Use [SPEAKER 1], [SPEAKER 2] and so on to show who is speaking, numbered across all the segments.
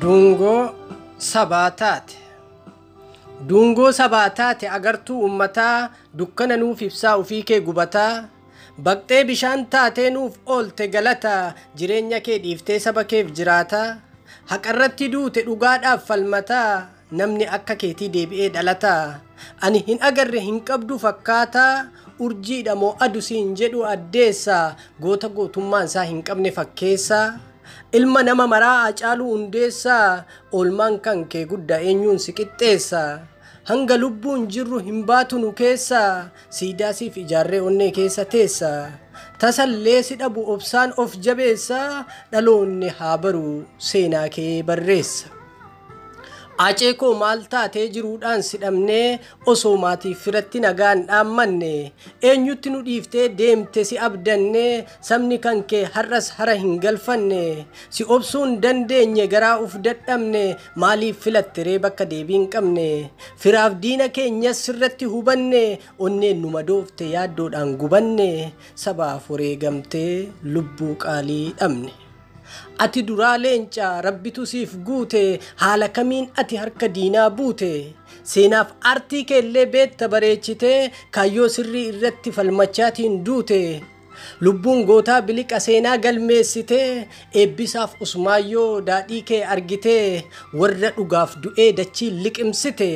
[SPEAKER 1] Duungoo Sabaa Taate. Duungoo Sabaa Taate agartuu ummataa dukkana nuuf ibsaa ofii kee gubataa. Baqxee bishaan taatee nuuf oolte galata jireenya kee dhiiftee saba keef jiraata. Haqarratti duute dhugaadhaaf falmataa namni akka keetii deebi'ee dhalata. Ani hin agarre hin qabdu fakkaata urjiidha moo adusiin jedhu addeessa goota gootummaan isaa hin qabne fakkeessa. Ilma nama maraa Haacaaluu hundeessa oolmaan kan kee guddaa eenyuun si qixxeessa. Hanga lubbuun jirru hin baatu nu keessa siidaasiif ijaarree onnee keessa teessa. Tasallee si dhabu obsaan of jabeessa dhaloonni haa baru seenaa kee barreessa. Acee koo maal taatee jiruudhaan si dhabnee osoo maatiif firatti nagaan dhaammanne eenyutti nu dhiiftee deemte si abdanne sabni kan kee har'as hara hin galfanne si obsuun dandeenye garaa uf dadhabne maaliif filatte ree bakka deebiin qabne firaaf diina keenyas sirratti hubanne onneen nu madoofte yaaddoodhaan gubanne sabaaf wareegamtee lubbuu qaalii dhabne. Ati duraa leenca rabbitu siif guute haala kamiin ati harka diinaa buute seenaaf artii keellee beetta bareechite kaayyoo sirrii irratti falmachaatiin duute lubbuun gootaa biliqa seenaa galmeessite eebbisaaf usmaayyoo daadhii kee argite warra dhugaaf du'ee dachii liqimsite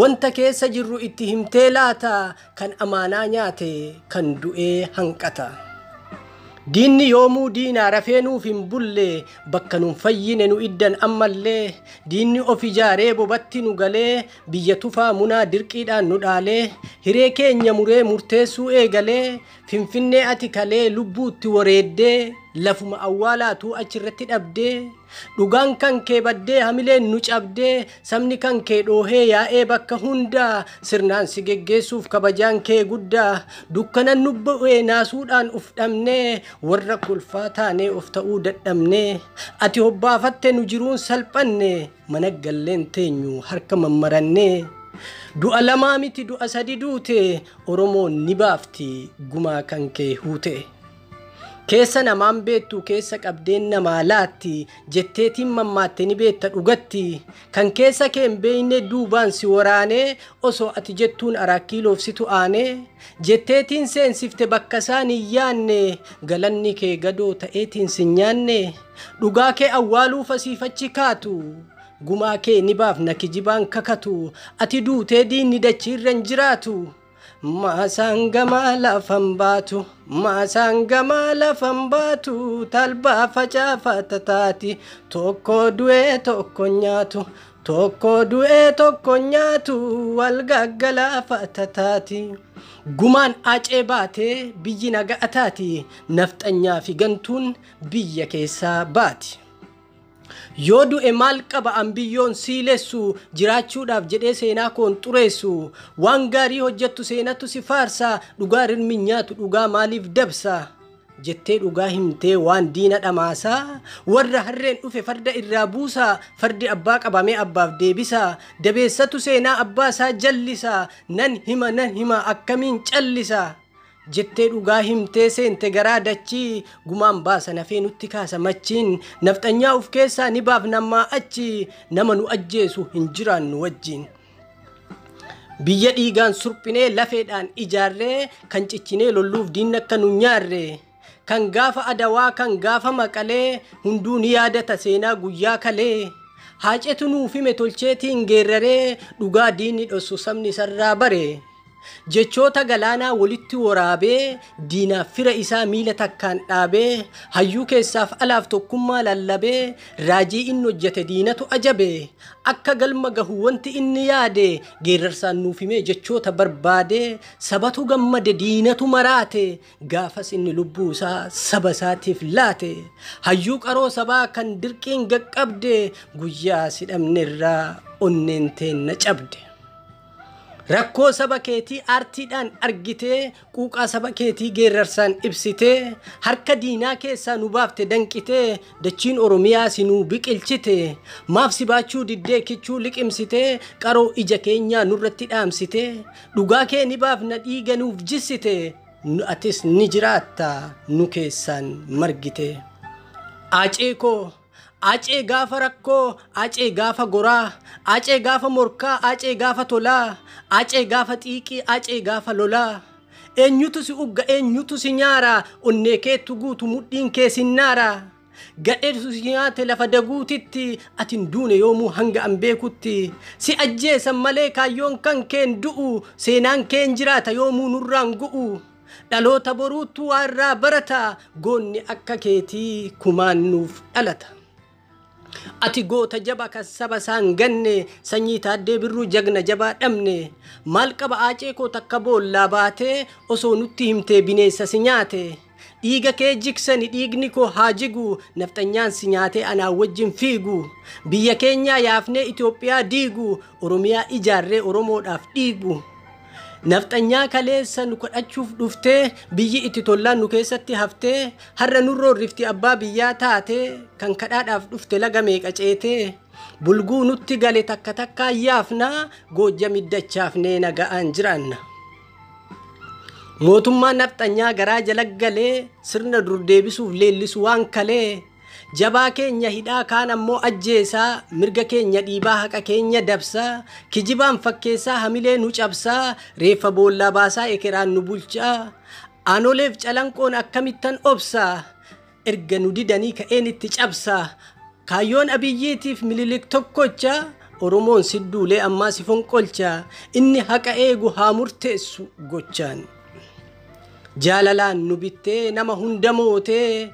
[SPEAKER 1] wanta keessa jirru itti himtee laata kan amaanaa nyaate kan du'ee hanqata. Diinni yoomuu diinaa rafee nuuf hin bulle bakka nun fayyine nu iddan ammallee diinni of ijaaree bobatti nu galee biyya tufaa munaa dirqiidhaan nu dhaalee hiree keenya muree murteessuu eegalee finfinnee ati kalee lubbuutti wareeddee lafuma awwaalaatu achirratti dhabdee dhugaan kan kee baddee hamileen nu cabdee sabni kan kee dhoohee yaa'ee bakka hundaa sirnaan si geggeessuuf kabajaan kee guddaa dukkanan nu bu'ee naasuudhaan uf dhabnee warra kulfaa taanee of ta'uu dadhabnee ati hobbaafatte nu jiruun salphanne mana galleen teenyu harka mammarannee du'a lamaa miti du'a sadi duute Oromoon ni baafti gumaa kan kee huute. Keessa namaan beettu keessa qabdeen namaa laatti jetteetiin mammaatte ni beetta dhugatti kan keessa kee hin beeyne duubaan si waraanee osoo ati jettuun araakkiiloof situ aanee jetteetiin seensifte bakka isaan hin yaanne galanni kee gadoo ta'eetiin sin nyaanne dhugaa kee awwaaluuf asiifachi kaatu gumaa kee ni baafna kijibaan kakatu ati duutee diinni dachiirra hin jiraatu. Masangama lafan baatu masangama lafan baatu talbaa facaafata taati tokko du'ee tokko nyaatu tokko du'ee tokko nyaatu wal gaggalaafata taati. Gumaan acee baatee biyyi nagaa taati nafxanyaa fi gantuun biyya keessaa baati. Yoo du'e maal qaba ambiyyoon siilessu jiraachuudhaaf jedhee seenaa koon xureessu waan gaarii hojjettu seenatu si faarsa dhugaa rirmi nyaatu dhugaa maaliif dabsa jettee dhugaa himtee waan diina dhamaasaa warra harreen dhufe farda irraa buusa fardi abbaa qabamee abbaaf deebisa dabeessatu seenaa abbaa isaa jallisa nan hima akkamiin callisa. Jettee dhugaa himtee seente garaa dachii gumaan baasa nafee nutti kaasa machiin nafxanyaa uf keessaa ni baaf namaa achi nama nu ajjeesu hin jiraannu wajjin. Biyya dhiigaan surphinee lafeedhaan ijaarree kan ciccinee lolluuf diinni akka nu nyaarre kan gaafa adawaa kan gaafa maqalee hunduu ni yaadata seenaa guyyaa kalee. Haacetu nuuf hime tolcheetiin geerraree dhugaa diinni dhossu sabni sarraa bare. Jechoota galaanaa walitti waraabee diinaaf fira isaa miila takkaan dhaabee hayyuu keessaaf alaaf tokkummaa lallabee raajii inni hojjete diinatu ajabe akka galma gahu wanti inni yaade geerarsaan nuuf himee jechoota barbaade sabatu gammade diinatu maraate gaafas inni lubbuu isaa saba isaatiif laate hayyuu qaroo sabaa kan dirqiin gaqqabde guyyaa si dhabnerraa onneen teenna cabde. Rakkoo saba keetii aartiidhaan argitee quuqaa saba keetii geerarsaan ibsitee harka diinaa keessaa nu baafte danqitee dachiin Oromiyaa sinuu biqilchite maaf si baachuu diddee kichuu liqimsitee qaroo ija keenyaa nurratti dhaamsitee dhugaa kee ni baafna dhiiga nuuf jissite atis ni jiraatta nu keessaan margite. Acee koo Acee gaafa rakkoo, acee gaafa goraa, acee gaafa morkaa, acee gaafa tolaa, acee gaafa xiiqii, acee gaafa lolaa. Eenyutu si ugga, eenyutu si nyaara, onnee keetu guutu mudhiin kee sinnaara. Gadheetu si nyaate lafa daguutitti, atin duune yoomuu hanga an beekutti. Si ajjeesan malee kaayyoon kan keen du'u, seenaan keen jiraata yoomuu nurraan gu'u. Dhaloota boruutu waan irraa barata, goonni akka keetii kumaan nuuf dhalata. Ati goota jaba kan saba isaan ganne, sanyii Taaddee Birruu jagna jabaa dhabne. Maal qaba acee koo takka boollaa baatee, osoo nutti himtee bineensa si nyaate. Dhiiga kee jiksani dhiigni koo haa jigu, nafxanyaan si nyaatee anaa wajjin fiigu. Biyya keenya yaafnee Itoophiyaa diigu, Oromiyaa ijaarree Oromoodhaaf dhiigu. Nafxanyaa kaleessa nu kadhachuuf dhuftee, biyyi itti tollaan nu keessatti haftee, har'a nurroorrifti abbaa biyyaa taate, kan kadhaadhaaf dhufte laga meeqa ceetee. Bulguu nutti gale takka takkaa yaafna, Goojja middachaafnee naga'aan jiraanna. Mootummaan nafxanyaa garaa jala galee, sirna dur deebisuuf leellisu waan kalee. Jabaa keenya hidhaa kaan ammoo ajjeesaa, mirga keenya dhiibaa haqa keenya dabsaa, kijibaan fakkeessaa hamilee nu cabsaa, reeffa boollaa baasaa ekeraan nu bulchaa. Aanoleef calanqoon akkamittan obsaa, erga nu didanii ka'een itti cabsaa. Kaayyoon abiyyiitiif Minilik tokkocha, Oromoon sidduulee ammaa si fonqolcha, inni haqa eegu haa murteessu gochaan. Jaalalaan nu bittee nama hunda mootee,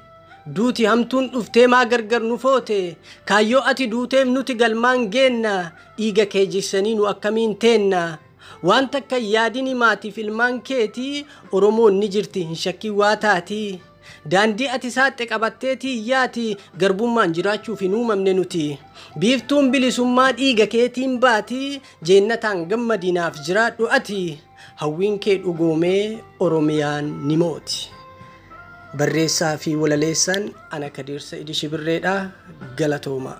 [SPEAKER 1] duuti hamtuun dhuftee maa gargar nu foote. Kaayyoo ati duuteef nuti galmaan geenna, dhiiga kee jiksanii nu akkamiin teenna. Waan takka yaadini maatiif ilmaan keetii, Oromoon ni jirti hin shakkii waa taati. Daandii ati saatte qabatteetii yaati, garbummaan jiraachuuf hin uumamne nuti. Biiftuun bilisummaa dhiiga keetiin baati, jeennataan gammadinaaf jiraadhu ati. Hawwiin kee dhugoomee Oromiyaan ni mooti. Barreessaa fi walaleessaan ana Kedir Shibirreedha. Galatooma.